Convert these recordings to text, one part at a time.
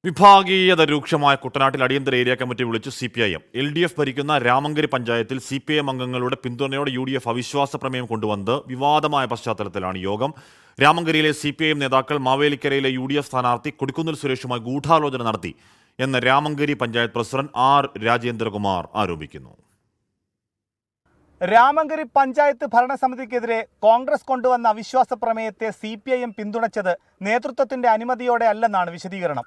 വിഭാഗീയത രൂക്ഷമായ കുട്ടനാട്ടിൽ അടിയന്തര ഏരിയ കമ്മിറ്റി വിളിച്ചു CPIM. LDF ഭരിക്കുന്ന രാമങ്കരി പഞ്ചായത്തിൽ CPIM അംഗങ്ങളുടെ പിന്തുണയോടെ UDF അവിശ്വാസ പ്രമേയം കൊണ്ടുവന്നത് വിവാദമായ പശ്ചാത്തലത്തിലാണ് യോഗം. രാമങ്കരിയിലെ CPIM നേതാക്കൾ മാവേലിക്കരയിലെ UDF സ്ഥാനാർത്ഥി കൊടിക്കുന്നിൽ സുരേഷുമായി ഗൂഢാലോചന നടത്തി എന്ന് രാമങ്കരി പഞ്ചായത്ത് പ്രസിഡന്റ് R. രാജേന്ദ്രകുമാർ ആരോപിക്കുന്നു. രാമങ്കരി പഞ്ചായത്ത് ഭരണസമിതിക്കെതിരെ കോൺഗ്രസ് കൊണ്ടുവന്ന അവിശ്വാസ പ്രമേയത്തെ CPIM പിന്തുണച്ചത് നേതൃത്വത്തിന്റെ അനുമതിയോടെ അല്ലെന്നാണ് വിശദീകരണം.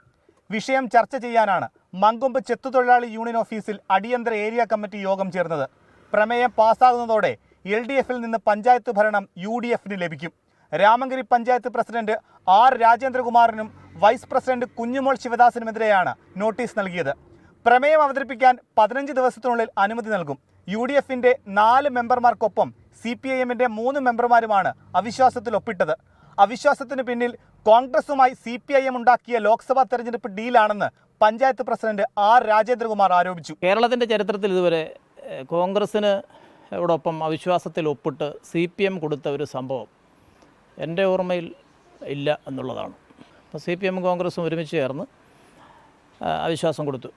വിഷയം ചർച്ച ചെയ്യാനാണ് മങ്കൊമ്പ് ചെത്തുതൊഴിലാളി യൂണിയൻ ഓഫീസിൽ അടിയന്തര ഏരിയ കമ്മിറ്റി യോഗം ചേർന്നത്. പ്രമേയം പാസ്സാകുന്നതോടെ LDFിൽ നിന്ന് പഞ്ചായത്ത് ഭരണം UDFിന് ലഭിക്കും. Ramankari panchayat president R. രാജേന്ദ്രകുമാറിനും വൈസ് പ്രസിഡന്റ് കുഞ്ഞുമോൾ ശിവദാസിനുമെതിരെയാണ് നോട്ടീസ് നൽകിയത്. പ്രമേയം അവതരിപ്പിക്കാൻ 15 ദിവസത്തിനുള്ളിൽ അനുമതി നൽകും. UDFിന്റെ 4 മെമ്പർമാർക്കൊപ്പം CPIMന്റെ 3 മെമ്പർമാരുമാണ് അവിശ്വാസത്തിൽ ഒപ്പിട്ടത്. അവിശ്വാസത്തിന് പിന്നിൽ കോൺഗ്രസുമായി CPIM ഉണ്ടാക്കിയ ലോക്സഭാ തെരഞ്ഞെടുപ്പ് ഡീലാണെന്ന് പഞ്ചായത്ത് പ്രസിഡന്റ് R. രാജേന്ദ്രകുമാർ ആരോപിച്ചു. കേരളത്തിൻ്റെ ചരിത്രത്തിൽ ഇതുവരെ കോൺഗ്രസിനോടൊപ്പം അവിശ്വാസത്തിൽ ഒപ്പിട്ട് CPM കൊടുത്ത ഒരു സംഭവം എൻ്റെ ഓർമ്മയിൽ ഇല്ല എന്നുള്ളതാണ്. അപ്പോൾ CPM കോൺഗ്രസും ഒരുമിച്ച് ചേർന്ന് അവിശ്വാസം കൊടുത്തു.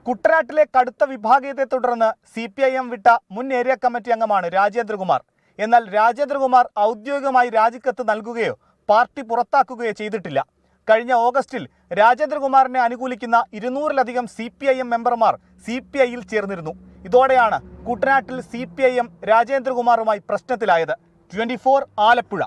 കുട്ടനാട്ടിലെ കടുത്ത വിഭാഗീയതയെ തുടർന്ന് CPIM വിട്ട മുൻ ഏരിയ കമ്മിറ്റി അംഗമാണ് രാജേന്ദ്രകുമാർ. എന്നാൽ രാജേന്ദ്രകുമാർ ഔദ്യോഗികമായി രാജിക്കത്ത് നൽകുകയോ പാർട്ടി പുറത്താക്കുകയോ ചെയ്തിട്ടില്ല. കഴിഞ്ഞ ഓഗസ്റ്റിൽ രാജേന്ദ്രകുമാറിനെ അനുകൂലിക്കുന്ന 200-ലധികം CPIM മെമ്പർമാർ CPIയിൽ ചേർന്നിരുന്നു. ഇതോടെയാണ് കുട്ടനാട്ടിൽ CPIM രാജേന്ദ്രകുമാറുമായി പ്രശ്നത്തിലായത്. 24 ആലപ്പുഴ.